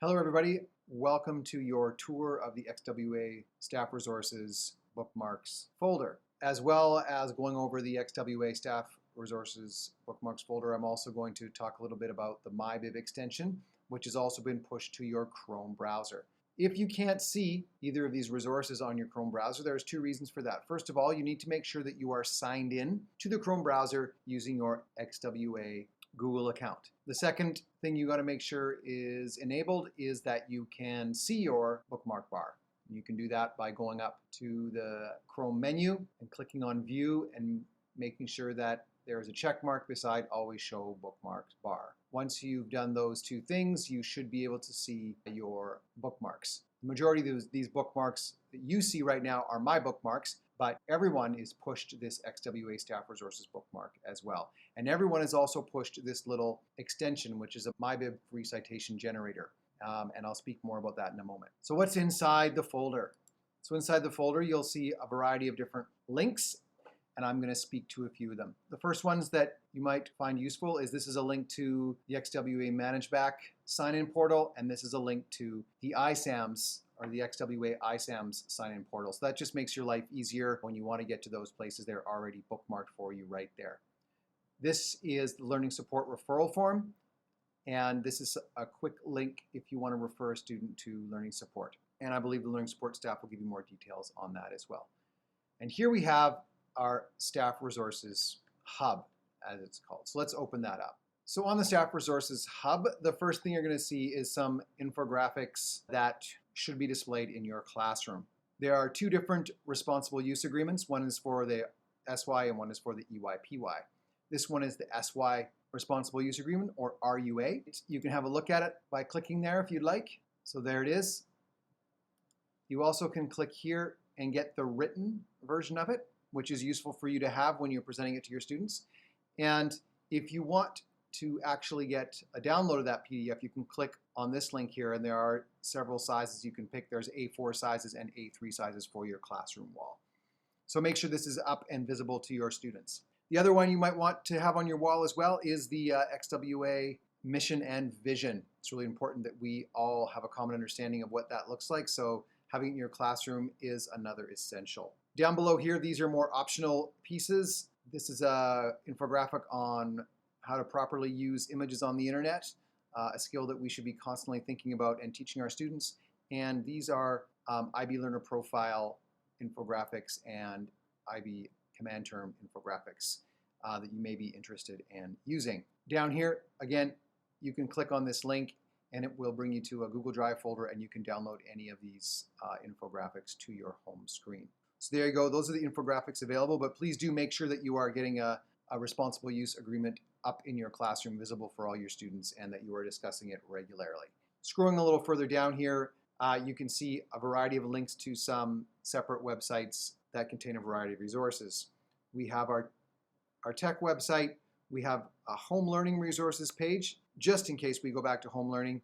Hello everybody, welcome to your tour of the XWA Staff Resources Bookmarks folder. As well as going over the XWA Staff Resources Bookmarks folder, I'm also going to talk a little bit about the MyBib extension, which has also been pushed to your Chrome browser. If you can't see either of these resources on your Chrome browser, there's two reasons for that. First of all, you need to make sure that you are signed in to the Chrome browser using your XWA Google account. The second thing you got to make sure is enabled is that you can see your bookmark bar. You can do that by going up to the Chrome menu and clicking on View and making sure that there is a check mark beside Always Show Bookmarks bar. Once you've done those two things, you should be able to see your bookmarks. The majority of these bookmarks that you see right now are my bookmarks, but everyone is pushed this XWA Staff Resources bookmark as well. And everyone has also pushed this little extension, which is a MyBib free citation generator. And I'll speak more about that in a moment. So what's inside the folder? So inside the folder, you'll see a variety of different links, and I'm going to speak to a few of them. The first ones that you might find useful is this is a link to the XWA ManageBack sign-in portal, and this is a link to the ISAMS, or the XWA ISAMS sign-in portal. So that just makes your life easier when you want to get to those places. They're already bookmarked for you right there. This is the Learning Support referral form, and this is a quick link if you want to refer a student to Learning Support. And I believe the Learning Support staff will give you more details on that as well. And here we have our Staff Resources Hub, as it's called. So let's open that up. So on the Staff Resources Hub, the first thing you're going to see is some infographics that should be displayed in your classroom. There are two different responsible use agreements. One is for the SY and one is for the EYPY. This one is the SY Responsible Use Agreement, or RUA. You can have a look at it by clicking there if you'd like. So there it is. You also can click here and get the written version of it, which is useful for you to have when you're presenting it to your students. And if you want to actually get a download of that PDF, you can click on this link here, and there are several sizes you can pick. There's A4 sizes and A3 sizes for your classroom wall. So make sure this is up and visible to your students. The other one you might want to have on your wall as well is the XWA mission and vision. It's really important that we all have a common understanding of what that looks like, so having it in your classroom is another essential. Down below here, these are more optional pieces. This is an infographic on how to properly use images on the internet, a skill that we should be constantly thinking about and teaching our students. And these are IB Learner Profile infographics and IB Command Term infographics that you may be interested in using. Down here, again, you can click on this link and it will bring you to a Google Drive folder, and you can download any of these infographics to your home screen. So there you go. Those are the infographics available, but please do make sure that you are getting a responsible use agreement up in your classroom, visible for all your students, and that you are discussing it regularly. Scrolling a little further down here, you can see a variety of links to some separate websites that contain a variety of resources. We have our tech website. We have a home learning resources page, just in case we go back to home learning.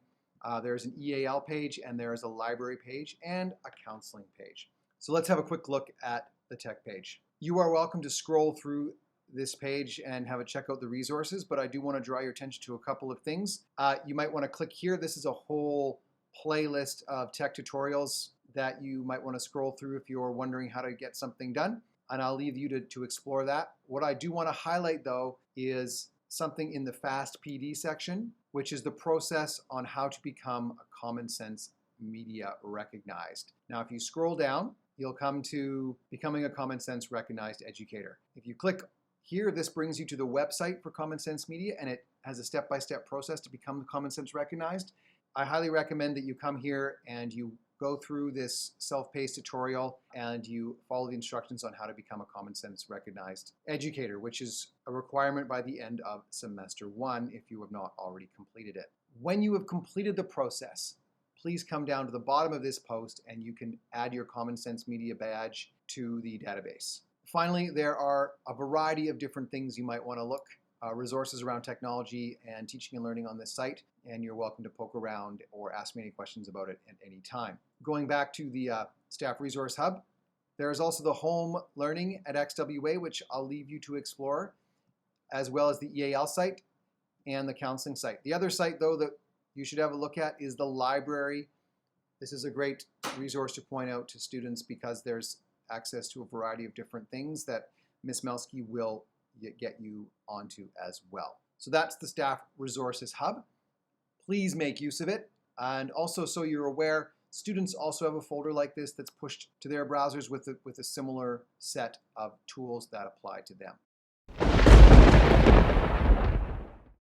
There's an EAL page, and there is a library page, and a counseling page. So let's have a quick look at the tech page. You are welcome to scroll through this page and have a check out the resources, but I do want to draw your attention to a couple of things. You might want to click here. This is a whole playlist of tech tutorials that you might want to scroll through if you're wondering how to get something done, and I'll leave you to explore that. What I do want to highlight, though, is something in the Fast PD section, which is the process on how to become a Common Sense Media Recognized. Now, if you scroll down, you'll come to becoming a Common Sense Recognized Educator. If you click here, this brings you to the website for Common Sense Media, and it has a step-by-step process to become Common Sense Recognized. I highly recommend that you come here and you go through this self-paced tutorial and you follow the instructions on how to become a Common Sense Recognized Educator, which is a requirement by the end of semester 1 if you have not already completed it. When you have completed the process, please come down to the bottom of this post and you can add your Common Sense Media badge to the database. Finally, there are a variety of different things you might want to look, resources around technology and teaching and learning on this site, and you're welcome to poke around or ask me any questions about it at any time. Going back to the Staff Resource Hub, there is also the Home Learning at XWA, which I'll leave you to explore, as well as the EAL site and the counseling site. The other site, though, that you should have a look at is the library. This is a great resource to point out to students because there's access to a variety of different things that Ms. Melski will get you onto as well. So that's the Staff Resources Hub. Please make use of it. And also, so you're aware, students also have a folder like this that's pushed to their browsers with a similar set of tools that apply to them.